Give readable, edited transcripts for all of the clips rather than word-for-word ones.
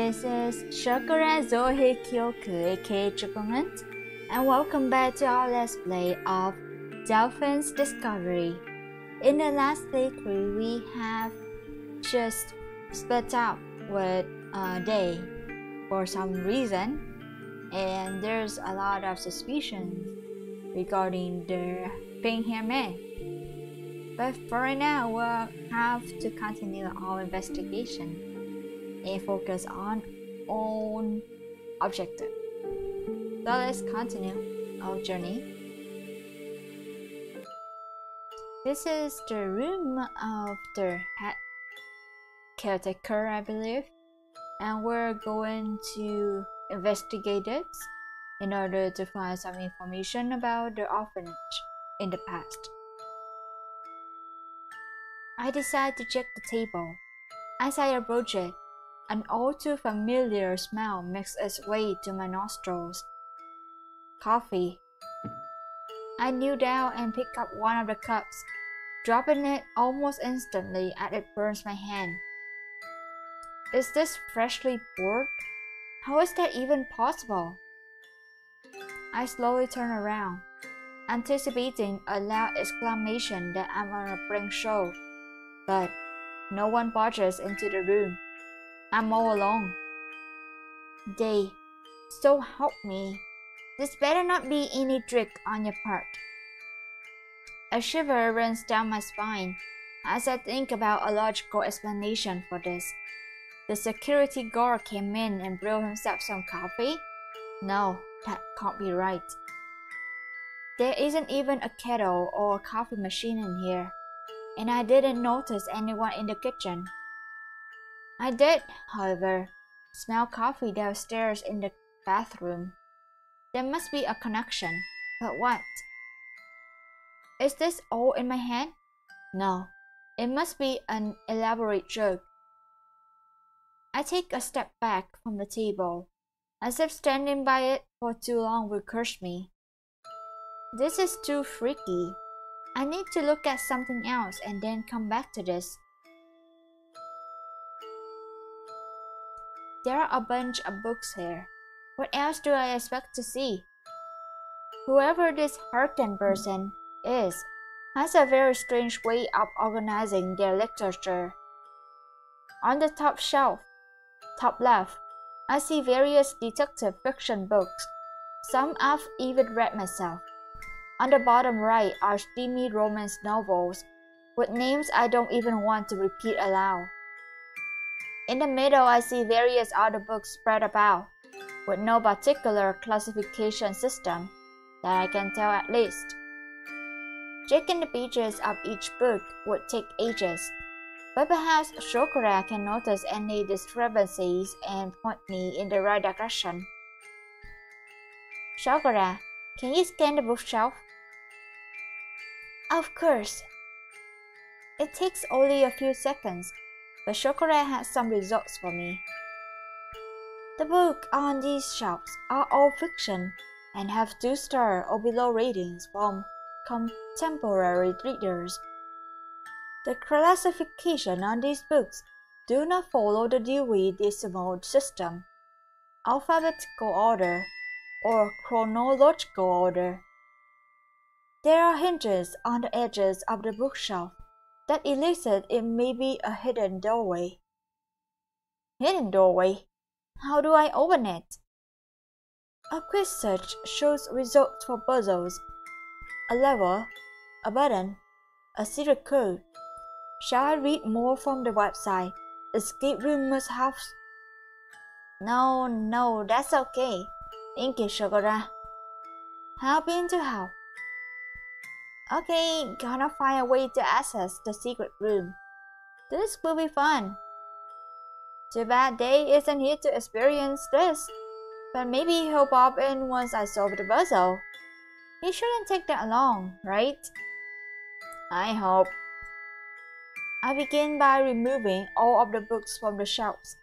This is Shokora Zouheikyoku aka Chocomint, and welcome back to our Let's Play of Delphine Discovery. In the last playthrough, we have just split up with Day for some reason, and there's a lot of suspicions regarding the pink hair man. But for right now, we'll have to continue our investigation and focus on own objective. So let's continue our journey. This is the room of the head caretaker, I believe, and we're going to investigate it in order to find some information about the orphanage in the past. I decide to check the table. As I approach it, an all too familiar smell makes its way to my nostrils. Coffee. I kneel down and pick up one of the cups, dropping it almost instantly as it burns my hand. Is this freshly poured? How is that even possible? I slowly turn around, anticipating a loud exclamation that I'm on a prank show, but no one barges into the room. I'm all alone. Day, so help me. This better not be any trick on your part. A shiver runs down my spine as I think about a logical explanation for this. The security guard came in and brewed himself some coffee? No, that can't be right. There isn't even a kettle or a coffee machine in here, and I didn't notice anyone in the kitchen. I did, however, smell coffee downstairs in the bathroom. There must be a connection, but what? Is this all in my head? No, it must be an elaborate joke. I take a step back from the table, as if standing by it for too long will curse me. This is too freaky. I need to look at something else and then come back to this. There are a bunch of books here. What else do I expect to see? Whoever this Harken person is has a very strange way of organizing their literature. On the top shelf, top left, I see various detective fiction books. Some I've even read myself. On the bottom right are steamy romance novels with names I don't even want to repeat aloud. In the middle, I see various other books spread about, with no particular classification system that I can tell at least. Checking the pages of each book would take ages, but perhaps Shokora can notice any discrepancies and point me in the right direction. Shokora, can you scan the bookshelf? Of course. It takes only a few seconds, but Shokora has some results for me. The books on these shelves are all fiction and have 2-star or below ratings from contemporary readers. The classification on these books do not follow the Dewey Decimal System, alphabetical order, or chronological order. There are hinges on the edges of the bookshelf that elicit it may be a hidden doorway. Hidden doorway? How do I open it? A quick search shows results for puzzles, a lever, a button, a secret code. Shall I read more from the website? Escape room must have... No, that's okay. Thank you, Shokora. Helping to help. Okay, gonna find a way to access the secret room. This will be fun. Too bad Day isn't here to experience this, but maybe he'll pop in once I solve the puzzle. He shouldn't take that long, right? I hope. I begin by removing all of the books from the shelves,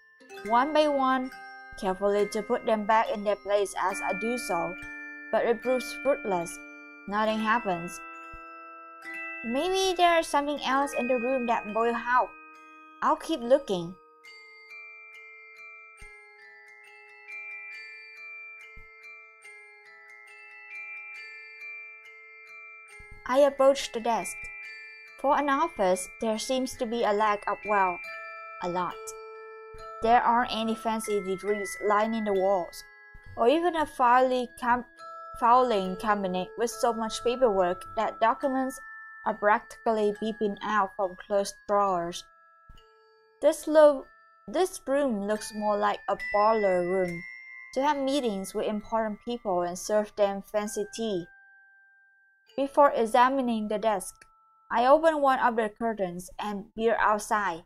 one by one, carefully to put them back in their place as I do so, but it proves fruitless. Nothing happens. Maybe there's something else in the room that will help. I'll keep looking. I approached the desk. For an office, there seems to be a lack of, well, a lot. There aren't any fancy degrees lining the walls, or even a filing cabinet with so much paperwork that documents are practically peeping out from closed drawers. This room looks more like a parlor room to have meetings with important people and serve them fancy tea. Before examining the desk, I open one of the curtains and peer outside.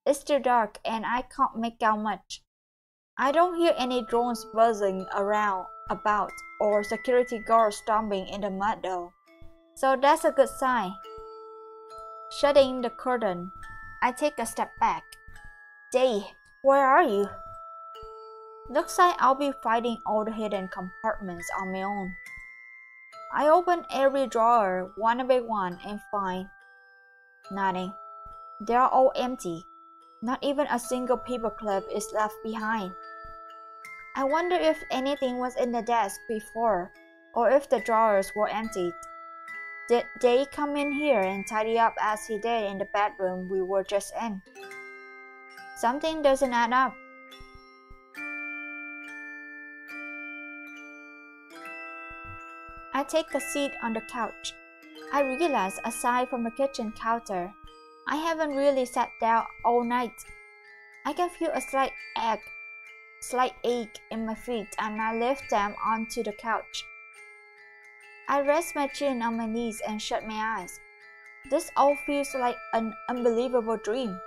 It's still dark and I can't make out much. I don't hear any drones buzzing about or security guards stomping in the mud though, so that's a good sign. Shutting the curtain, I take a step back. Day, where are you? Looks like I'll be fighting all the hidden compartments on my own. I open every drawer one by one and find nothing. They are all empty. Not even a single paperclip is left behind. I wonder if anything was in the desk before, or if the drawers were emptied. Did Day come in here and tidy up as he did in the bedroom we were just in? Something doesn't add up. I take a seat on the couch. I realize aside from the kitchen counter, I haven't really sat down all night. I can feel a slight ache in my feet and I lift them onto the couch. I rest my chin on my knees and shut my eyes. This all feels like an unbelievable dream.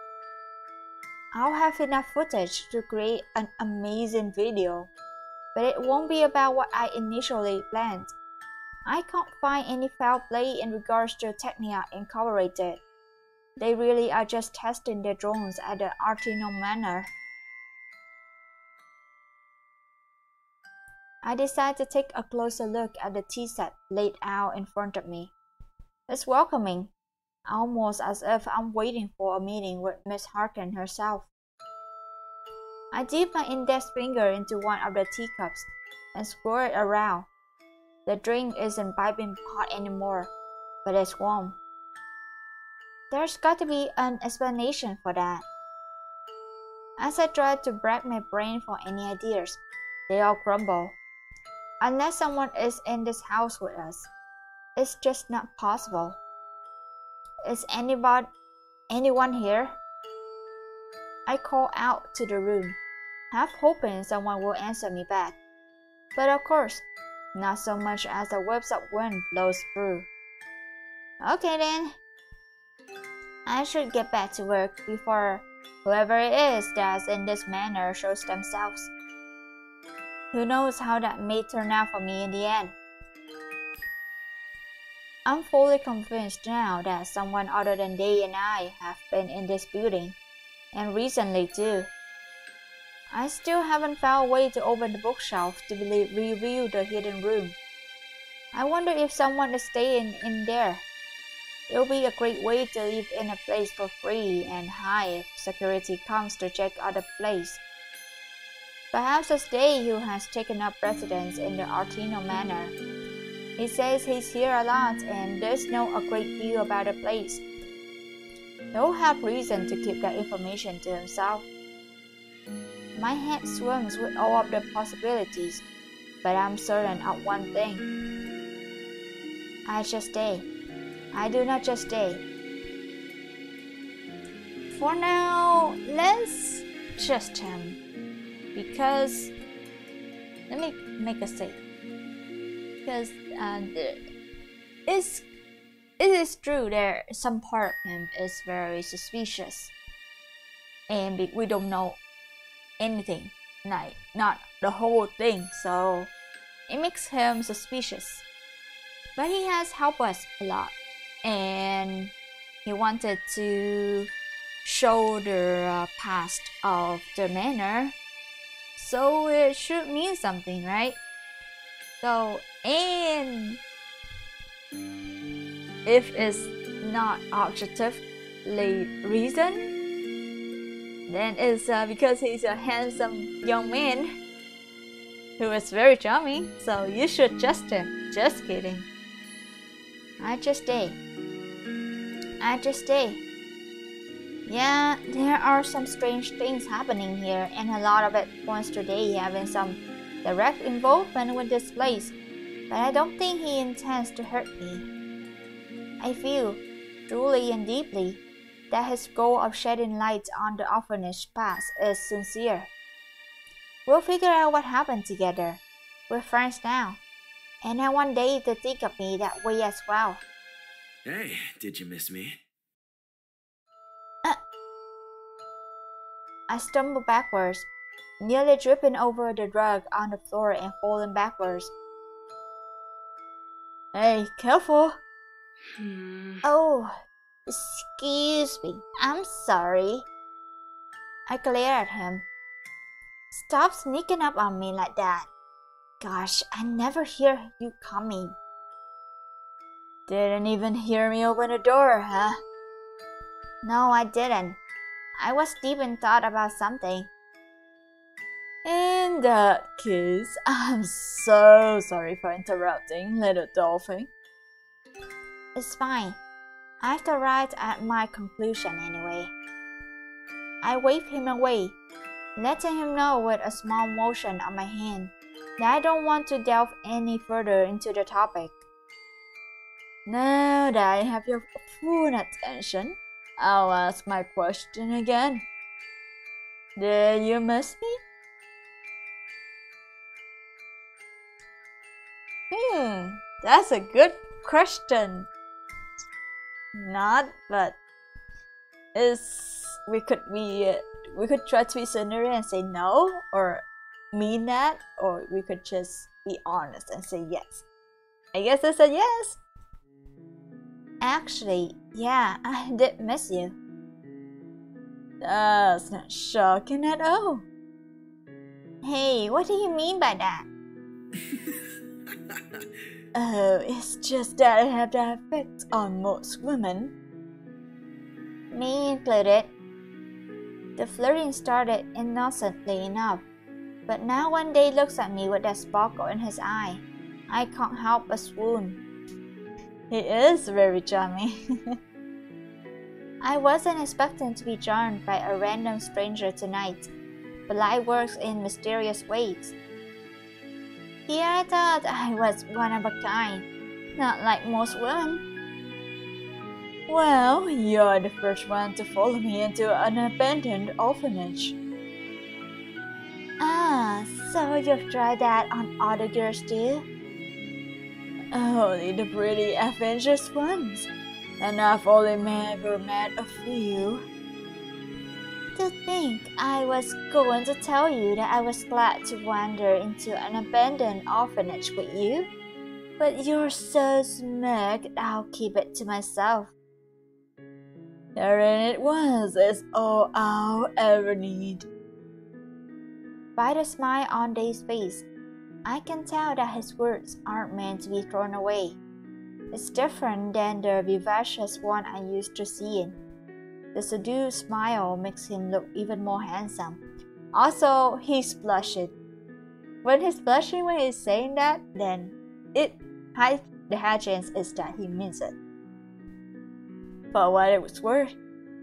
I'll have enough footage to create an amazing video, but it won't be about what I initially planned. I can't find any foul play in regards to Technia Incorporated. They really are just testing their drones at the artisanal manner. I decide to take a closer look at the tea set laid out in front of me. It's welcoming, almost as if I'm waiting for a meeting with Miss Harkin herself. I dip my index finger into one of the teacups and swirl it around. The drink isn't piping hot anymore, but it's warm. There's got to be an explanation for that. As I try to rack my brain for any ideas, they all crumble. Unless someone is in this house with us, it's just not possible. Is anyone here? I call out to the room, half hoping someone will answer me back. But of course, not so much as a whips of wind blows through. Okay then. I should get back to work before whoever it is that's in this manner shows themselves. Who knows how that may turn out for me in the end. I'm fully convinced now that someone other than Day and I have been in this building, and recently too. I still haven't found a way to open the bookshelf to reveal the hidden room. I wonder if someone is staying in there. It'll be a great way to live in a place for free and hide if security comes to check out the place. Perhaps it's Day who has taken up residence in the artisanal manor. He says he's here a lot and does know a great deal about the place. He'll have reason to keep that information to himself. My head swims with all of the possibilities, but I'm certain of one thing. I just stay. I do not just stay. For now, let's trust him. Because, let me make a statement. Because it is true that some part of him is very suspicious. And we don't know anything, like not the whole thing, so it makes him suspicious. But he has helped us a lot, and he wanted to show the past of the manor, so it should mean something, right? So, and if it's not objectively reason, then it's because he's a handsome young man who is very charming, so you should trust him. Just kidding. I just did. Yeah, there are some strange things happening here, and a lot of it points to Day having some direct involvement with this place. But I don't think he intends to hurt me. I feel, truly and deeply, that his goal of shedding light on the orphanage past is sincere. We'll figure out what happened together. We're friends now, and I want Day to think of me that way as well. Hey, did you miss me? I stumbled backwards, nearly tripping over the rug on the floor and falling backwards. Hey, careful! Oh, excuse me, I'm sorry. I glared at him. Stop sneaking up on me like that. Gosh, I never hear you coming. Didn't even hear me open the door, huh? No, I didn't. I was deep in thought about something. In that case, I'm so sorry for interrupting, little dolphin. It's fine. I've arrived at my conclusion anyway. I waved him away, letting him know with a small motion of my hand that I don't want to delve any further into the topic. Now that I have your full attention, I'll ask my question again. Did you miss me? That's a good question. Not, but we could try to be scenario and say no, or mean that, or we could just be honest and say yes. I guess I said yes. Actually, yeah, I did miss you. That's not shocking at all. Hey, what do you mean by that? Oh, it's just that I have that effect on most women. Me included. The flirting started innocently enough, but now when Day looks at me with that sparkle in his eye, I can't help but swoon. He is very charming. I wasn't expecting to be charmed by a random stranger tonight, but life works in mysterious ways. Here I thought I was one of a kind, not like most women. Well, you're the first one to follow me into an abandoned orphanage. Ah, so you've tried that on other girls too? Only the pretty adventurous ones, and I've only ever met a few. To think I was going to tell you that I was glad to wander into an abandoned orphanage with you, but you're so smug I'll keep it to myself. Hearing it once is all I'll ever need. By the smile on Day's face, I can tell that his words aren't meant to be thrown away. It's different than the vivacious one I used to seeing. The subdued smile makes him look even more handsome. Also, he's blushing. When he's blushing when he's saying that, then the high chance is that he means it. For what it was worth,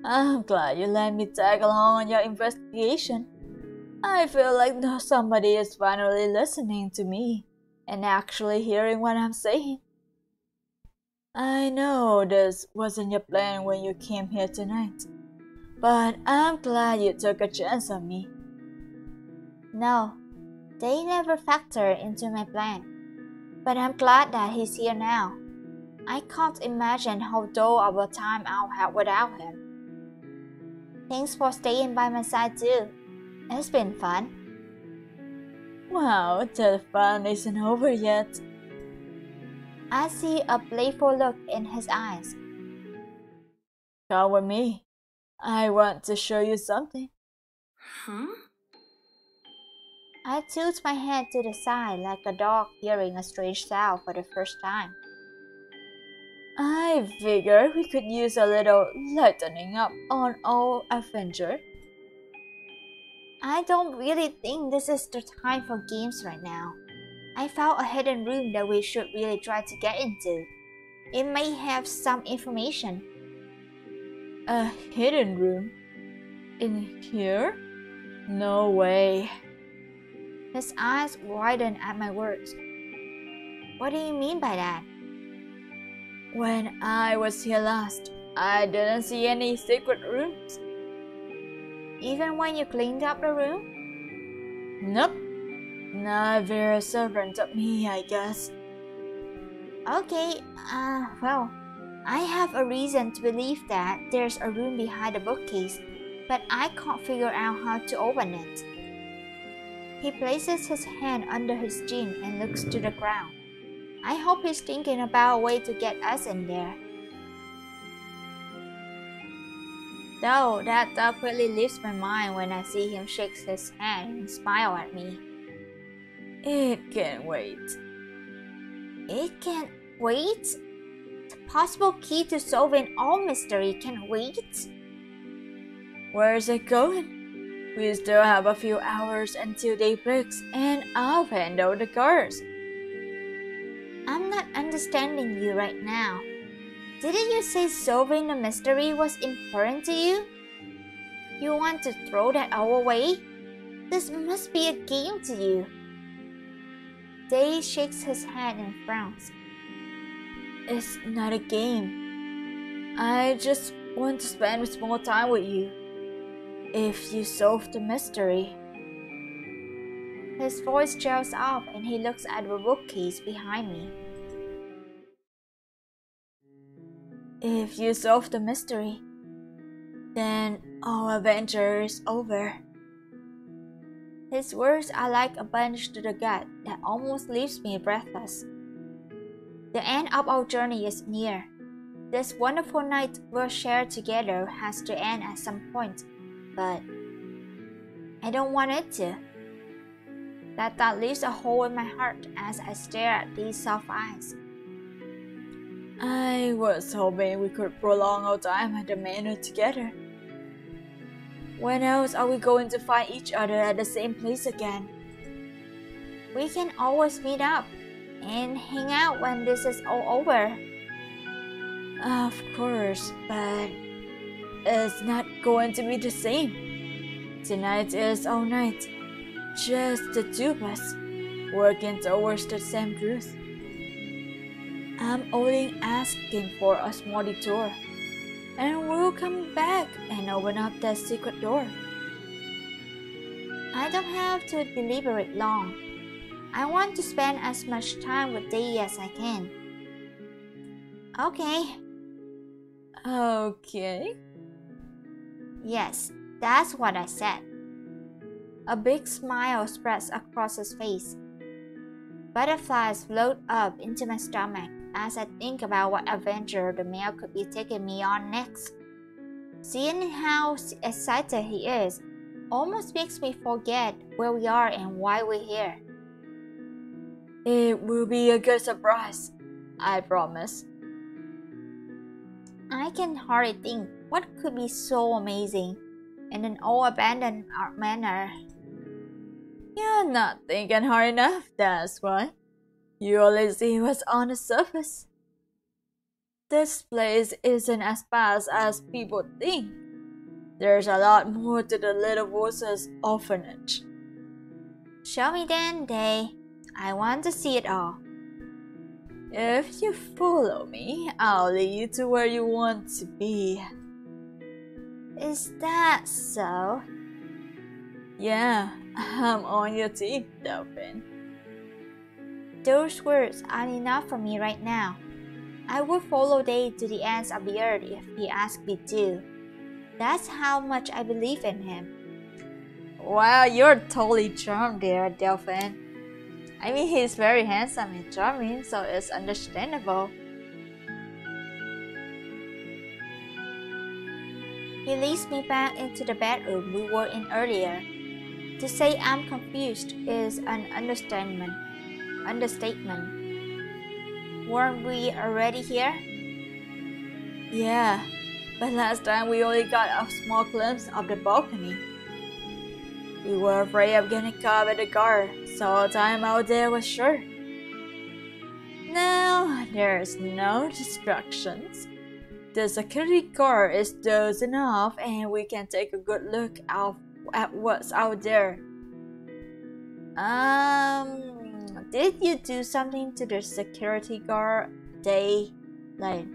I'm glad you let me tag along on your investigation. I feel like somebody is finally listening to me and actually hearing what I'm saying. I know this wasn't your plan when you came here tonight, but I'm glad you took a chance on me. No, they never factored into my plan, but I'm glad that he's here now. I can't imagine how dull of a time I'll have without him. Thanks for staying by my side too. It's been fun. Wow, the fun isn't over yet. I see a playful look in his eyes. Come with me. I want to show you something. Huh? I tilt my head to the side like a dog hearing a strange sound for the first time. I figure we could use a little lightening up on our adventure. I don't really think this is the time for games right now. I found a hidden room that we should really try to get into. It may have some information. A hidden room? In here? No way. His eyes widened at my words. What do you mean by that? When I was here last, I didn't see any secret rooms. Even when you cleaned up the room? Nope. Not very observant of me, I guess. Okay, well, I have a reason to believe that there's a room behind the bookcase, but I can't figure out how to open it. He places his hand under his chin and looks to the ground. I hope he's thinking about a way to get us in there. Though that thought quickly leaves my mind when I see him shake his hand and smile at me. It can wait. It can wait? The possible key to solving all mystery can wait? Where's it going? We still have a few hours until day breaks, and I'll handle the cars. I'm not understanding you right now. Didn't you say solving the mystery was important to you? You want to throw that our way? This must be a game to you. Day shakes his head and frowns. It's not a game. I just want to spend more time with you. If you solve the mystery. His voice trails off and he looks at the bookcase behind me. If you solve the mystery, then our adventure is over. His words are like a punch to the gut that almost leaves me breathless. The end of our journey is near. This wonderful night we'll share together has to end at some point, but I don't want it to. That thought leaves a hole in my heart as I stare at these soft eyes. I was hoping we could prolong our time at the manor together. When else are we going to find each other at the same place again? We can always meet up and hang out when this is all over. Of course, but it's not going to be the same. Tonight is our night. Just the two of us, working towards the same truth. I'm only asking for a small detour, and we'll come back and open up that secret door. I don't have to deliberate long. I want to spend as much time with Day as I can. Okay. Okay? Yes, that's what I said. A big smile spreads across his face. Butterflies float up into my stomach as I think about what adventure the mail could be taking me on next. Seeing how excited he is almost makes me forget where we are and why we're here. It will be a good surprise, I promise. I can hardly think what could be so amazing in an old abandoned manor. You're not thinking hard enough, that's why. You only see what's on the surface. This place isn't as fast as people think. There's a lot more to the Little Voices orphanage. Show me then, Day. I want to see it all. If you follow me, I'll lead you to where you want to be. Is that so? Yeah, I'm on your team, Delphine. Those words are enough for me right now. I would follow Day to the ends of the earth if he asked me to. That's how much I believe in him. Wow, you're totally charmed there, Delphine. I mean, he's very handsome and charming, so it's understandable. He leads me back into the bedroom we were in earlier. To say I'm confused is an understatement. Weren't we already here? Yeah, but last time we only got a small glimpse of the balcony. We were afraid of getting caught by the guard, so our time out there was short. Now now, there's no distractions. The security guard is dozing off and we can take a good look at what's out there. Did you do something to the security guard? They,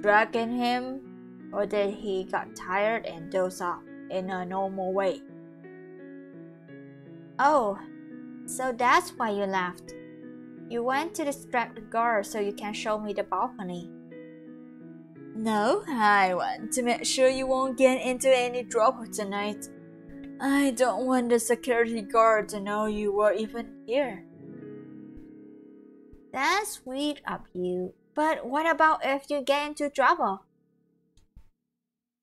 dragging him? Or did he got tired and doze off in a normal way? Oh, so that's why you left. You went to distract the guard so you can show me the balcony. No, I want to make sure you won't get into any trouble tonight. I don't want the security guard to know you were even here. That's sweet of you, but what about if you get into trouble?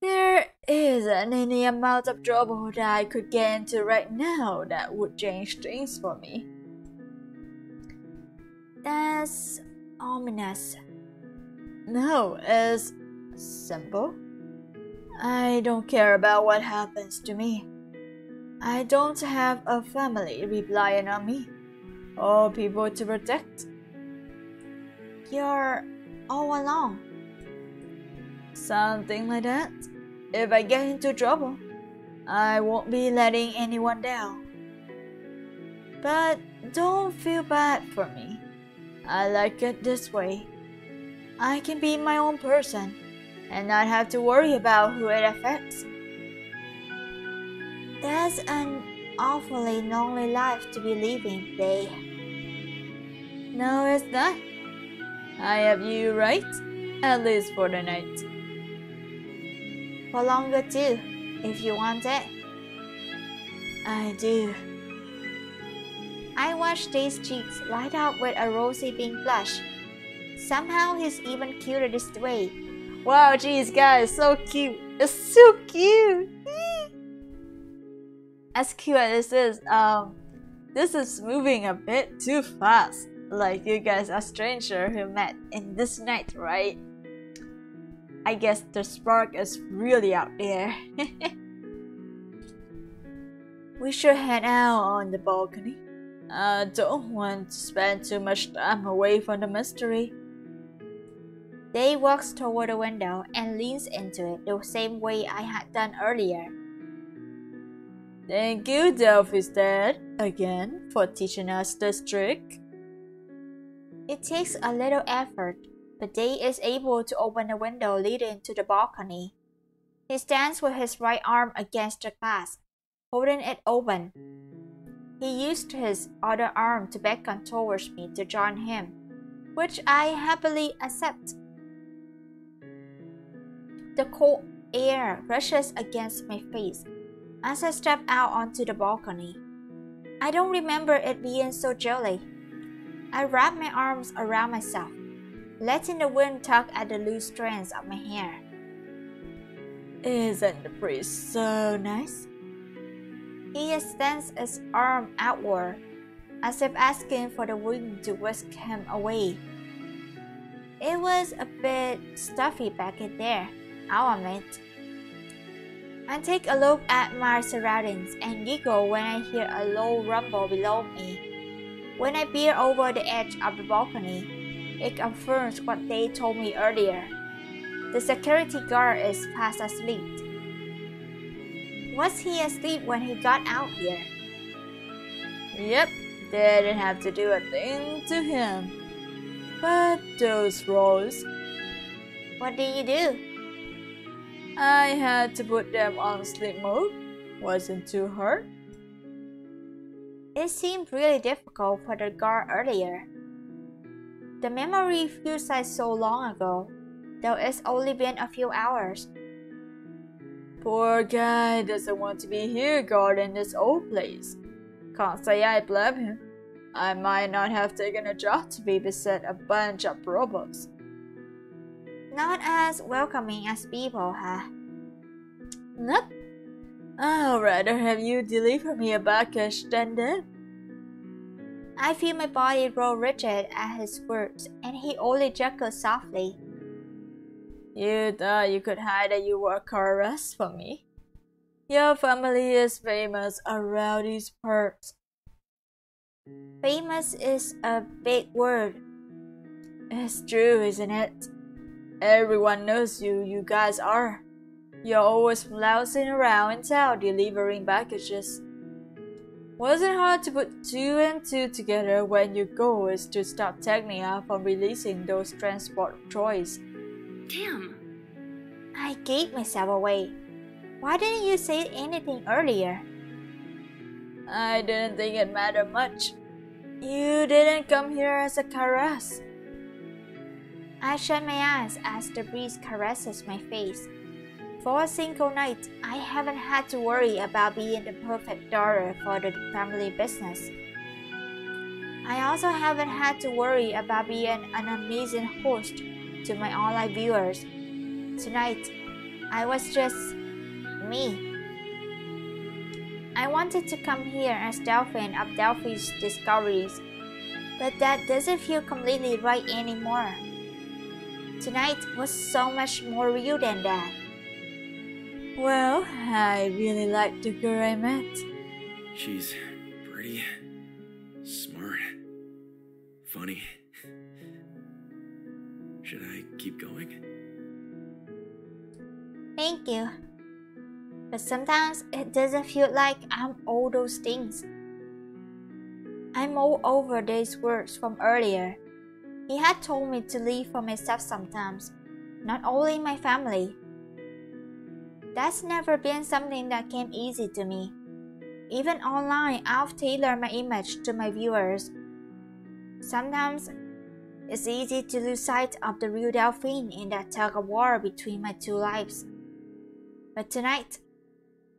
There isn't any amount of trouble that I could get into right now that would change things for me. That's ominous. No, it's simple. I don't care about what happens to me. I don't have a family relying on me, or people to protect. You're all alone. Something like that. If I get into trouble, I won't be letting anyone down. But don't feel bad for me. I like it this way. I can be my own person and not have to worry about who it affects. That's an awfully lonely life to be living, Day. No, it's not. I have you, right? At least for the night. For longer too, if you want it. I do. I watch Day's cheeks light up with a rosy pink blush. Somehow he's even cuter this way. Wow, geez, guys, so cute. It's so cute. As cute as this is moving a bit too fast. Like you guys are strangers who met in this night, right? I guess the spark is really out there. We should head out on the balcony. I don't want to spend too much time away from the mystery. Day walks toward the window and leans into it the same way I had done earlier. Thank you, Delphine's dad, again, for teaching us this trick. It takes a little effort, but Day is able to open the window leading to the balcony. He stands with his right arm against the glass, holding it open. He used his other arm to beckon towards me to join him, which I happily accept. The cold air rushes against my face as I step out onto the balcony. I don't remember it being so chilly. I wrap my arms around myself, letting the wind tug at the loose strands of my hair. Isn't the breeze so nice? He extends his arm outward, as if asking for the wind to whisk him away. It was a bit stuffy back in there, I'll admit. I take a look at my surroundings and giggle when I hear a low rumble below me. When I peer over the edge of the balcony, it confirms what they told me earlier. The security guard is fast asleep. Was he asleep when he got out here? Yep, didn't have to do a thing to him. But those rolls. What did you do? I had to put them on sleep mode. Wasn't too hard. It seemed really difficult for the guard earlier. The memory feels like so long ago, though it's only been a few hours. Poor guy doesn't want to be here guarding this old place. Can't say I blame him. I might not have taken a job to babysit a bunch of robots. Not as welcoming as people, huh? Nope. I'd rather have you deliver me a package than that. I feel my body grow rigid at his words, and he only chuckles softly. You thought you could hide that you were caressed for me? Your family is famous around these parts. Famous is a big word. It's true, isn't it? Everyone knows you guys are. You're always lounging around in town delivering packages. Wasn't hard to put 2 and 2 together when your goal is to stop Technia from releasing those transport toys. Damn. I gave myself away. Why didn't you say anything earlier? I didn't think it mattered much. You didn't come here as a caress. I shut my eyes as the breeze caresses my face. For a single night, I haven't had to worry about being the perfect daughter for the family business. I also haven't had to worry about being an amazing host to my online viewers. Tonight, I was just me. I wanted to come here as Delphine of Delphine Discoveries, but that doesn't feel completely right anymore. Tonight was so much more real than that. Well, I really liked the girl I met. She's pretty, smart, funny. Should I keep going? Thank you. But sometimes it doesn't feel like I'm all those things. I'm all over these words from earlier. He had told me to live for myself sometimes, not only my family. That's never been something that came easy to me. Even online, I've tailored my image to my viewers. Sometimes, it's easy to lose sight of the real Delphine in that tug-of-war between my two lives. But tonight,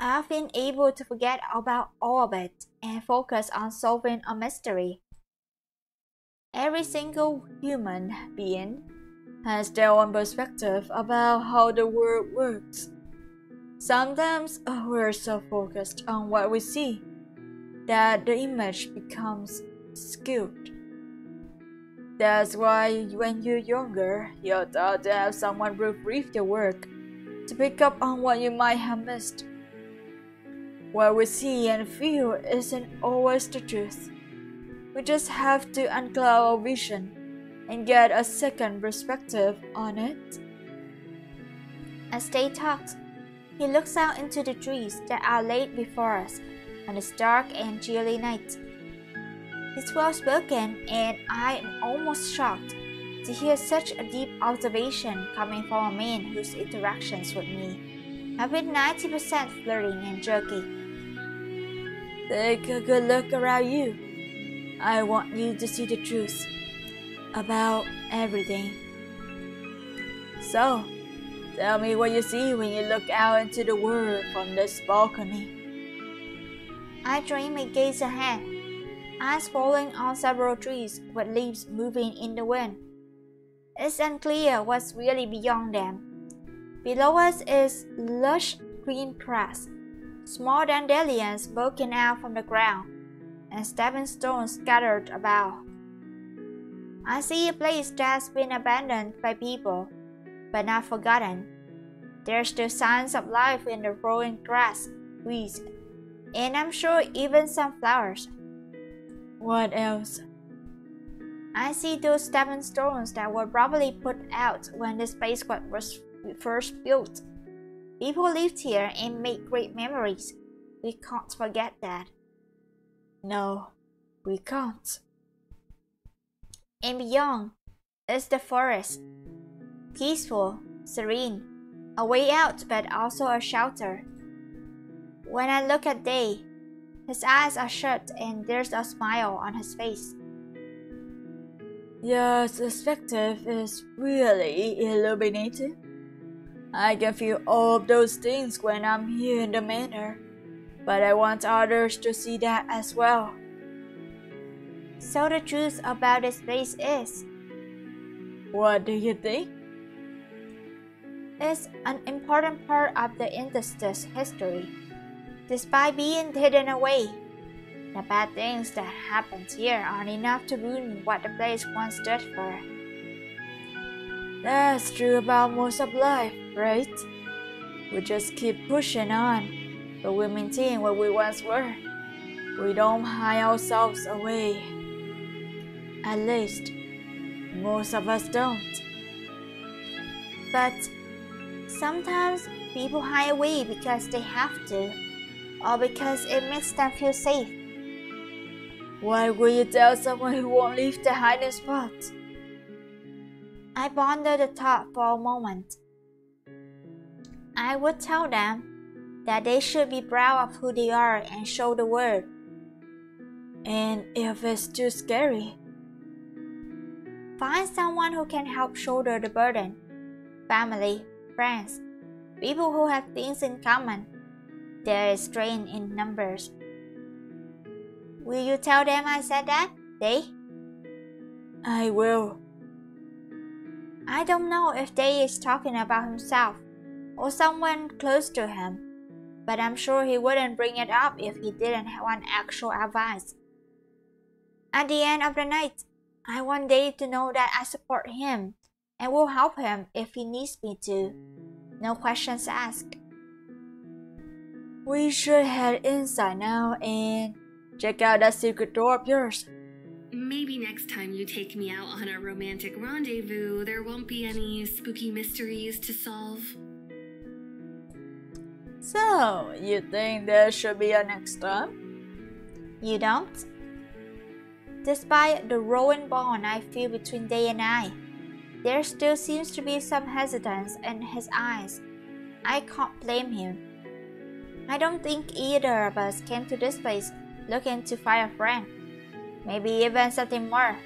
I've been able to forget about all of it and focus on solving a mystery. Every single human being has their own perspective about how the world works. Sometimes we're so focused on what we see that the image becomes skewed. That's why when you're younger, you're taught to have someone proofread your work to pick up on what you might have missed. What we see and feel isn't always the truth. We just have to uncloud our vision and get a second perspective on it. As they talked, he looks out into the trees that are laid before us on this dark and chilly night. It's well spoken, and I am almost shocked to hear such a deep observation coming from a man whose interactions with me have been 90% flirting and jerky. Take a good look around you. I want you to see the truth about everything. So, tell me what you see when you look out into the world from this balcony. I train my gaze ahead, eyes falling on several trees with leaves moving in the wind. It's unclear what's really beyond them. Below us is lush green grass, small dandelions poking out from the ground, and stepping stones scattered about. I see a place that's been abandoned by people, but not forgotten. There's still signs of life in the growing grass, weeds, and I'm sure even some flowers. What else? I see those stepping stones that were probably put out when the spacecraft was first built. People lived here and made great memories. We can't forget that. No, we can't. And beyond is the forest. Peaceful, serene, a way out but also a shelter. When I look at Day, his eyes are shut and there's a smile on his face. Your perspective is really illuminating. I can feel all of those things when I'm here in the manor, but I want others to see that as well. So the truth about this place is, what do you think? It's an important part of the industry's history. Despite being hidden away, the bad things that happened here aren't enough to ruin what the place once stood for. That's true about most of life, right? We just keep pushing on, but we maintain what we once were. We don't hide ourselves away. At least, Most of us don't. But sometimes people hide away because they have to, or because it makes them feel safe. What will you tell someone who won't leave the hiding spot? I pondered the thought for a moment. I would tell them that they should be proud of who they are and show the world. And if it's too scary? Find someone who can help shoulder the burden. Family, friends, people who have things in common. There is strength in numbers. Will you tell them I said that, Day? I will. I don't know if Day is talking about himself or someone close to him, but I'm sure he wouldn't bring it up if he didn't want actual advice. At the end of the night, I want Day to know that I support him and will help him if he needs me to. No questions asked. We should head inside now and check out that secret door of yours. Maybe next time you take me out on a romantic rendezvous, there won't be any spooky mysteries to solve. So, you think there should be a next time? You don't? Despite the growing bond I feel between Day and I, there still seems to be some hesitance in his eyes. I can't blame him. I don't think either of us came to this place looking to find a friend. Maybe even something more.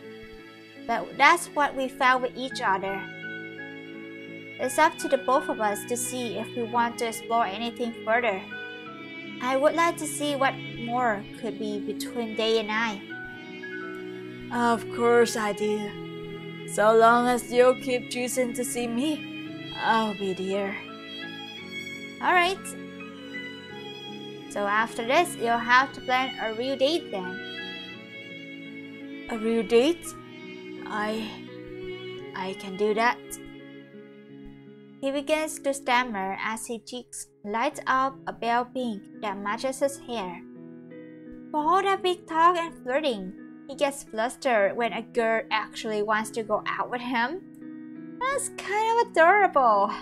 But that's what we felt with each other. It's up to the both of us to see if we want to explore anything further. I would like to see what more could be between Day and I. Of course I do. So long as you keep choosing to see me, I'll be there. Alright. So after this, you'll have to plan a real date then. A real date? I can do that. He begins to stammer as his cheeks light up a pale pink that matches his hair. For all that big talk and flirting, he gets flustered when a girl actually wants to go out with him. That's kind of adorable.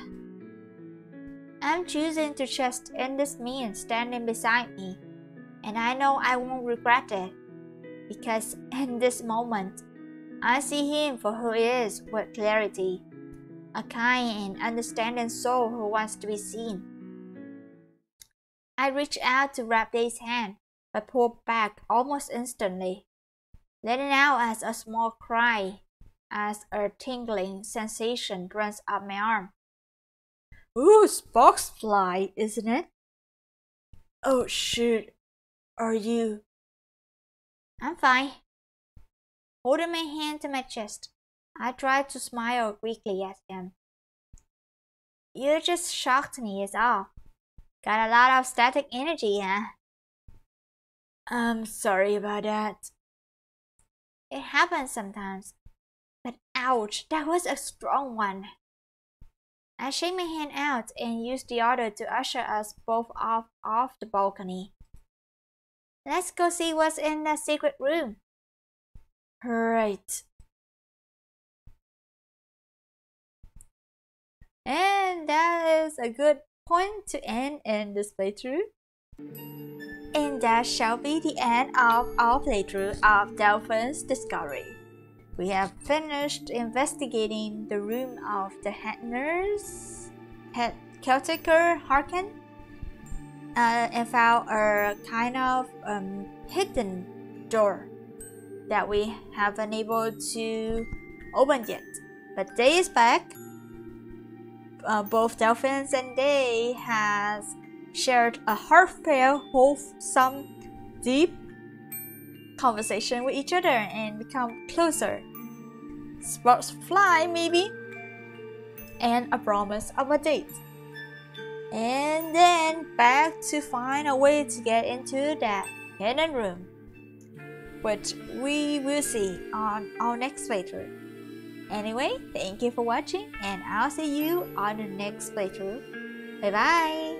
I'm choosing to trust in this man standing beside me, and I know I won't regret it, because in this moment, I see him for who he is with clarity, a kind and understanding soul who wants to be seen. I reach out to grab Day's hand, but pull back almost instantly, letting out as a small cry as a tingling sensation runs up my arm. Ooh, sparks fly, isn't it? Oh shoot, are you? I'm fine. Holding my hand to my chest, I try to smile weakly at him. You just shocked me is all. Got a lot of static energy, huh? I'm sorry about that. It happens sometimes. But ouch, that was a strong one. I shake my hand out and use the other to usher us both off the balcony. Let's go see what's in the secret room. Right. And that is a good point to end in this playthrough. And that shall be the end of our playthrough of Delphine's Discovery. We have finished investigating the room of the head nurse, caretaker Harkin, and found a kind of hidden door that we haven't been able to open yet. But Day is back. Both Delphine and Day has shared a heartfelt, wholesome, deep conversation with each other and become closer. Sparks fly, maybe, and a promise of a date. And then back to find a way to get into that hidden room, which we will see on our next playthrough. Anyway, thank you for watching, and I'll see you on the next playthrough. Bye bye!